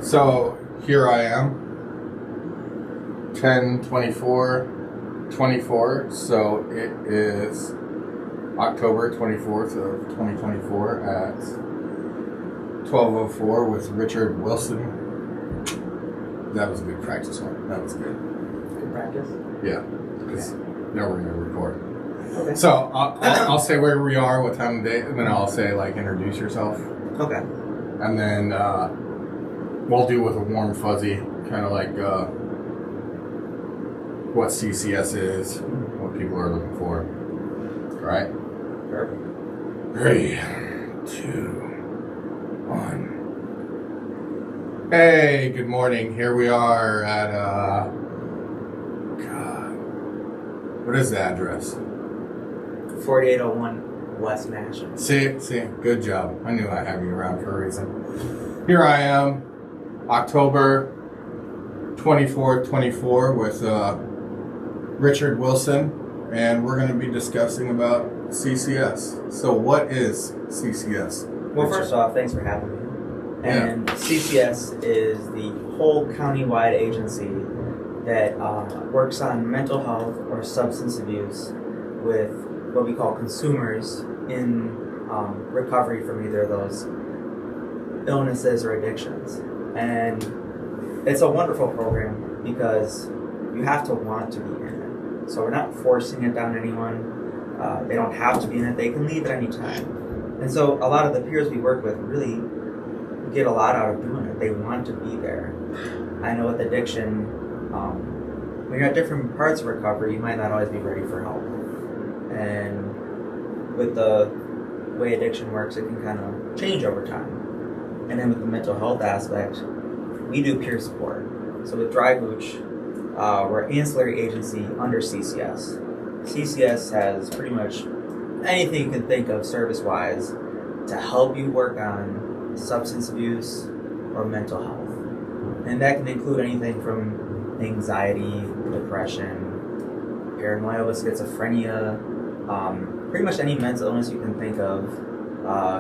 So here I am, 10/24/24. So it is October 24th of 2024 at 12:04 with Richard Wilson. That was a good practice one. That was good. Good practice? Yeah, because now we're going to record. Okay. So I'll say where we are, what time of day, and then I'll say, like, introduce yourself. Okay. And then we'll do with a warm fuzzy, kind of like what CCS is, what people are looking for. All right? Sure. 3, 2, 1. Hey, good morning. Here we are at, God, what is the address? 4801 West National. See, good job. I knew I'd have you around for a reason. Here I am, October 24th, 24, with Richard Wilson, and we're going to be discussing about CCS. So what is CCS? Well, first off, thanks for having me. And CCS is the whole countywide agency that works on mental health or substance abuse with what we call consumers in recovery from either of those illnesses or addictions. And it's a wonderful program because you have to want to be in it. So we're not forcing it down anyone. They don't have to be in it. They can leave at any time. And so a lot of the peers we work with really get a lot out of doing it. They want to be there. I know with addiction, when you're at different parts of recovery, you might not always be ready for help. And with the way addiction works, it can kind of change over time. And then with the mental health aspect, we do peer support. So with Dry Hooch, we're an ancillary agency under CCS. CCS has pretty much anything you can think of service-wise to help you work on substance abuse or mental health. And that can include anything from anxiety, depression, paranoia with schizophrenia, pretty much any mental illness you can think of,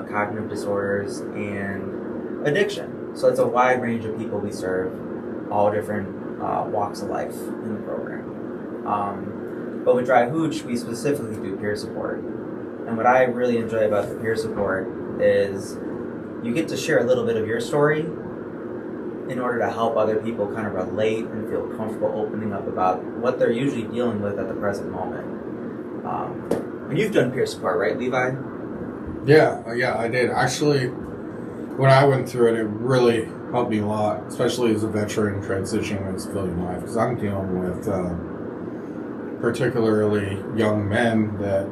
cognitive disorders, and addiction. So it's a wide range of people we serve, all different walks of life in the program. But with Dry Hooch, we specifically do peer support. And what I really enjoy about the peer support is you get to share a little bit of your story in order to help other people kind of relate and feel comfortable opening up about what they're usually dealing with at the present moment. And you've done peer support, right, Levi? Yeah, I did. Actually, when I went through it, it really helped me a lot, especially as a veteran transitioning into civilian life, because I'm dealing with particularly young men that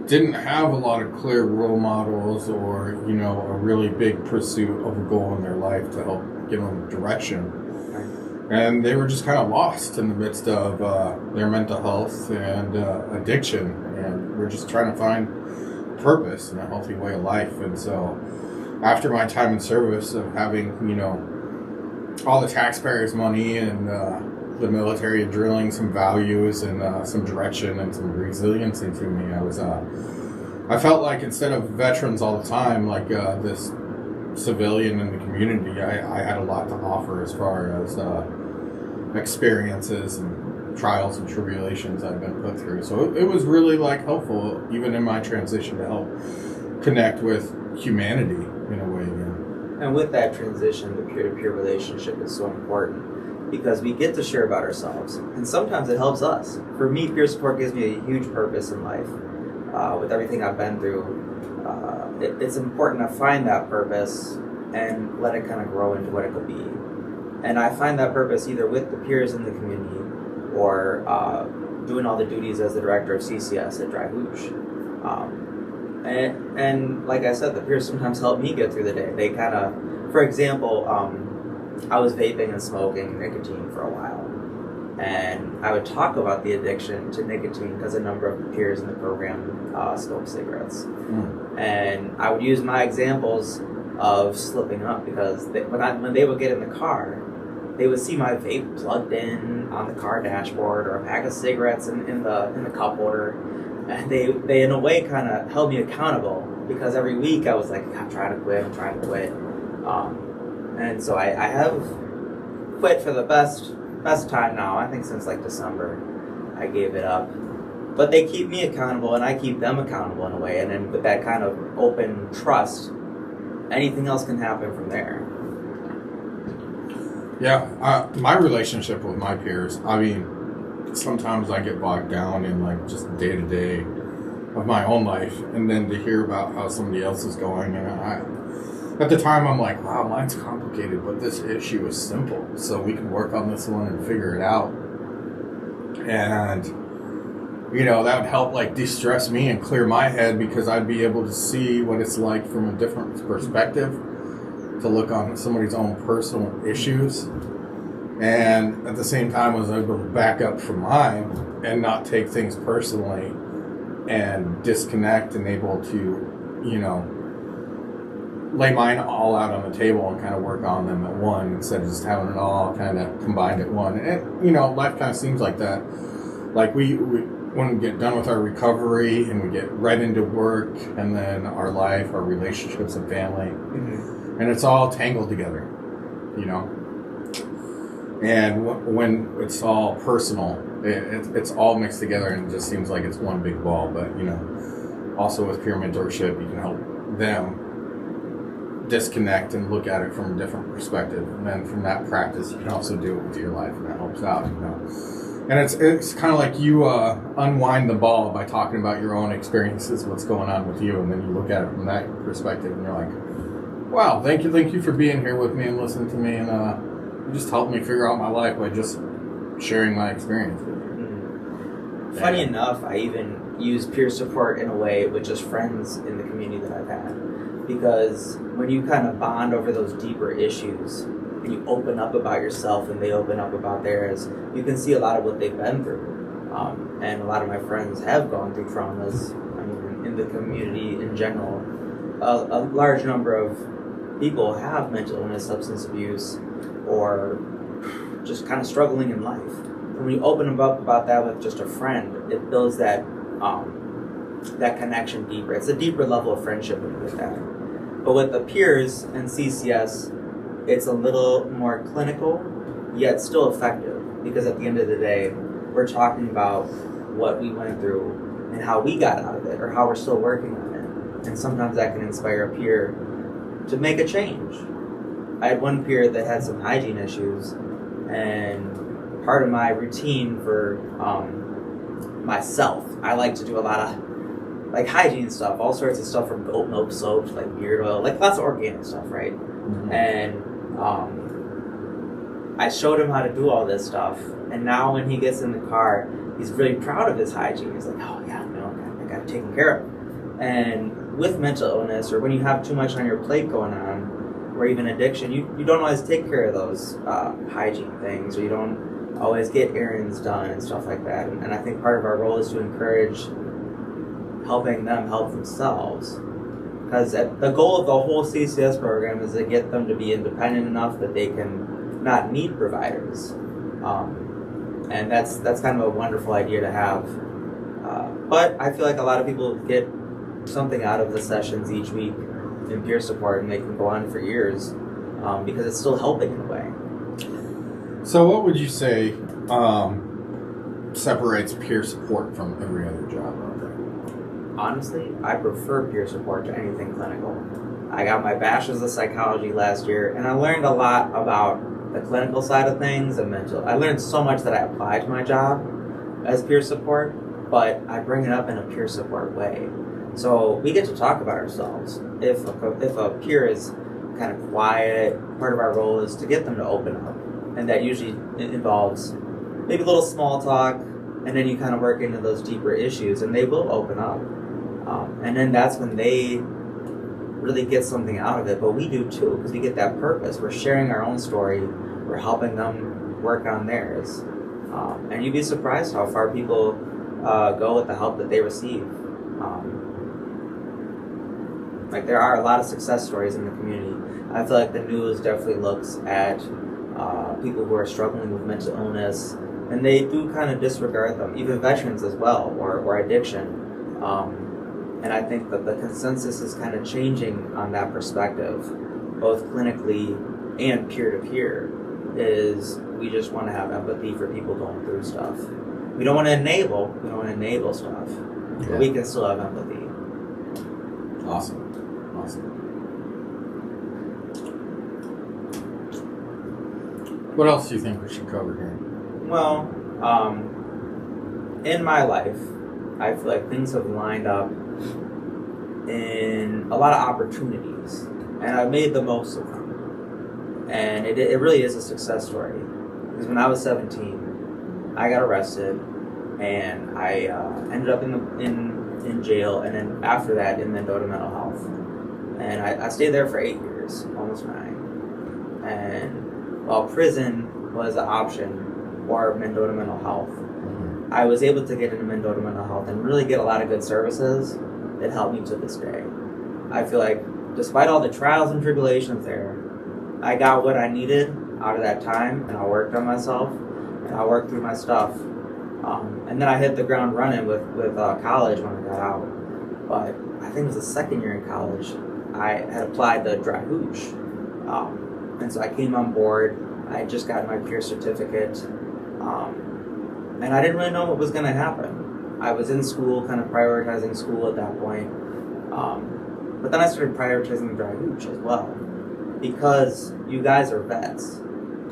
didn't have a lot of clear role models or, a really big pursuit of a goal in their life to help give them direction. And they were just kind of lost in the midst of their mental health and addiction. And we're just trying to find purpose in a healthy way of life. And so after my time in service of having, all the taxpayers' money and the military drilling some values and some direction and some resilience into me, I felt like instead of veterans all the time, like this civilian in the community, I had a lot to offer as far as experiences and trials and tribulations I've been put through. So it was really helpful, even in my transition, to help connect with humanity in a way again. And with that transition, the peer-to-peer relationship is so important because we get to share about ourselves, and sometimes it helps us. For me, peer support gives me a huge purpose in life. With everything I've been through, it's important to find that purpose and let it kind of grow into what it could be. And I find that purpose either with the peers in the community or doing all the duties as the director of CCS at Dry Hooch. And like I said, the peers sometimes help me get through the day. They kind of, for example, I was vaping and smoking nicotine for a while. And I would talk about the addiction to nicotine because a number of the peers in the program smoke cigarettes. And I would use my examples of slipping up because when they would get in the car, they would see my vape plugged in on the car dashboard or a pack of cigarettes in the cup holder. And they in a way kind of held me accountable because every week I was like, I'm trying to quit. And so I have quit for the best time now. I think since like December, I gave it up. But they keep me accountable, and I keep them accountable in a way. And then with that kind of open trust, anything else can happen from there. Yeah, my relationship with my peers, I mean, sometimes I get bogged down in like just day to day of my own life, and then to hear about how somebody else is going, and at the time I'm like, wow, mine's complicated, but this issue is simple, so we can work on this one and figure it out. And you know, that would help like de-stress me and clear my head, because I'd be able to see what it's like from a different perspective, to look on somebody's own personal issues, and at the same time I was able to back up from mine and not take things personally and disconnect, and able to, you know, lay mine all out on the table and kind of work on them at one, instead of just having it all kind of combined at one. And you know, life kind of seems like that. Like we when we get done with our recovery and we get right into work, and then our life, our relationships and family, and it's all tangled together, you know. And when it's all personal, it's all mixed together, and it just seems like it's one big ball. But you know, also with peer mentorship, you can help them disconnect and look at it from a different perspective, and then from that practice, you can also do it with your life, and that helps out, you know. And it's kind of like you unwind the ball by talking about your own experiences, what's going on with you, and then you look at it from that perspective, and you're like, wow, thank you for being here with me and listening to me, and you just helped me figure out my life by just sharing my experience with you. Funny enough, I even use peer support in a way with just friends in the community that I've had, because when you kind of bond over those deeper issues, and you open up about yourself and they open up about theirs, you can see a lot of what they've been through. And a lot of my friends have gone through traumas. I mean, in the community in general, a large number of people have mental illness, substance abuse, or just kind of struggling in life. And when you open up about that with just a friend, it builds that that connection deeper. It's a deeper level of friendship with that. But with the peers and CCS, it's a little more clinical, yet still effective, because at the end of the day, we're talking about what we went through and how we got out of it, or how we're still working on it. And sometimes that can inspire a peer to make a change. I had one peer that had some hygiene issues, and part of my routine for myself, I like to do a lot of like hygiene stuff, all sorts of stuff, from goat milk soaps, like beard oil, like lots of organic stuff, right? Mm-hmm. And I showed him how to do all this stuff, and now when he gets in the car, he's really proud of his hygiene. He's like, oh yeah, no, I got it taken care of. And with mental illness, or when you have too much on your plate going on, or even addiction, you don't always take care of those hygiene things, or you don't always get errands done and stuff like that. And I think part of our role is to encourage helping them help themselves. Because the goal of the whole CCS program is to get them to be independent enough that they can not need providers. And that's kind of a wonderful idea to have. But I feel like a lot of people get something out of the sessions each week in peer support, and they can go on for years because it's still helping in a way. So what would you say separates peer support from every other job out there? Honestly, I prefer peer support to anything clinical. I got my bachelor's of psychology last year, and I learned a lot about the clinical side of things and mental. I learned so much that I apply to my job as peer support, but I bring it up in a peer support way. So we get to talk about ourselves. If a peer is kind of quiet, part of our role is to get them to open up, and that usually involves maybe a little small talk, and then you kind of work into those deeper issues, and they will open up. And then that's when they really get something out of it. But we do too, because we get that purpose. We're sharing our own story. We're helping them work on theirs. And you'd be surprised how far people go with the help that they receive. Like, there are a lot of success stories in the community. I feel like the news definitely looks at people who are struggling with mental illness, and they do kind of disregard them, even veterans as well, or addiction. And I think that the consensus is kind of changing on that perspective, both clinically and peer-to-peer is we just want to have empathy for people going through stuff. We don't want to enable stuff, but we can still have empathy. Awesome. What else do you think we should cover here? Well, in my life, I feel like things have lined up in a lot of opportunities, and I've made the most of them. And it really is a success story. Because when I was 17, I got arrested, and I ended up in jail, and then after that in Mendota Mental Health. And I stayed there for 8 years, almost 9. And while prison was an option for Mendota Mental Health, I was able to get into Mendota Mental Health and really get a lot of good services that helped me to this day. I feel like despite all the trials and tribulations there, I got what I needed out of that time, and I worked on myself, and I worked through my stuff. And then I hit the ground running with college when I got out. But I think it was the second year in college, I had applied to Dry Hooch. And so I came on board. I had just gotten my peer certificate. And I didn't really know what was going to happen. I was in school, kind of prioritizing school at that point. But then I started prioritizing Dry Hooch as well. Because you guys are vets.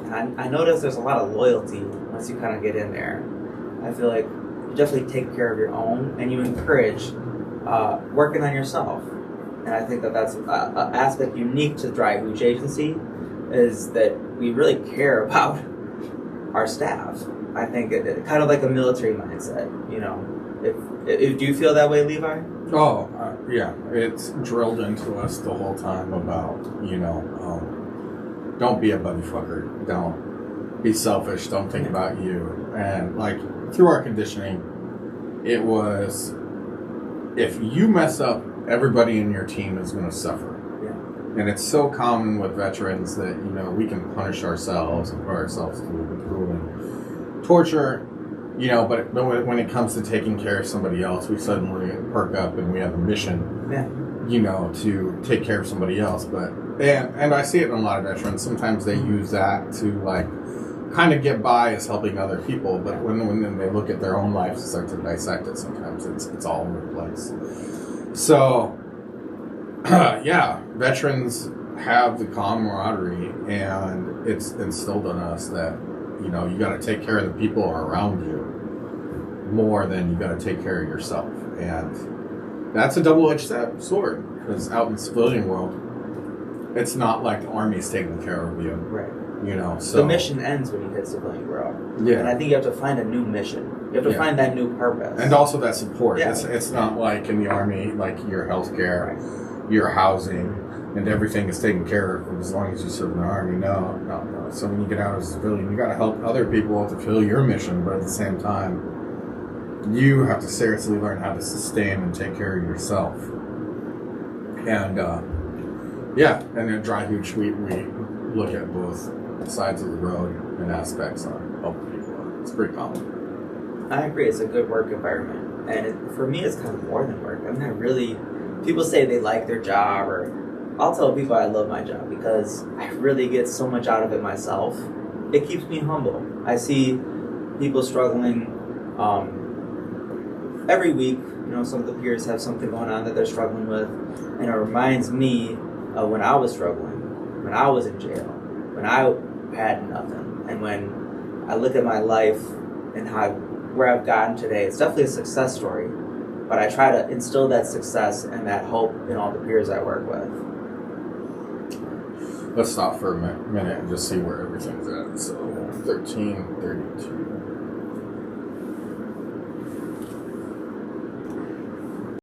And I noticed there's a lot of loyalty once you kind of get in there. I feel like you definitely take care of your own, and you encourage working on yourself. And I think that that's an aspect unique to Dry Hooch Agency, is that we really care about our staff. I think it kind of like a military mindset, you know. If do you feel that way, Levi? Oh, yeah. It's drilled into us the whole time about, don't be a buddy fucker. Don't be selfish. Don't think about you. And like through our conditioning, it was if you mess up, everybody in your team is going to suffer. And it's so common with veterans that, we can punish ourselves and put ourselves through grueling torture, but when it comes to taking care of somebody else, we suddenly perk up and we have a mission, to take care of somebody else. And I see it in a lot of veterans. Sometimes they use that to kind of get by as helping other people, but when they look at their own lives and start to dissect it, sometimes it's all over the place. So, veterans have the camaraderie, and it's instilled in us that, you got to take care of the people around you more than you got to take care of yourself. And that's a double-edged sword, because out in the civilian world, it's not like the Army's taking care of you. Right. So the mission ends when you hit civilian world. Yeah. And I think you have to find a new mission. You have to find that new purpose. And also that support. Yeah. It's not like in the Army, like your healthcare, your housing, and everything is taken care of as long as you serve in the Army. No. So when you get out as a civilian, you got to help other people to fulfill your mission, but at the same time, you have to seriously learn how to sustain and take care of yourself. And and in Dry Hooch, we look at both sides of the road and aspects on helping people. It's pretty common. I agree. It's a good work environment, and for me, it's kind of more than work. I'm not really. People say they like their job, or I'll tell people I love my job because I really get so much out of it myself. It keeps me humble. I see people struggling every week. Some of the peers have something going on that they're struggling with, and it reminds me of when I was struggling, when I was in jail, when I had nothing, and when I look at my life and where I've gotten today. It's definitely a success story, but I try to instill that success and that hope in all the peers I work with. Let's stop for a minute and just see where everything's at. So 13:32.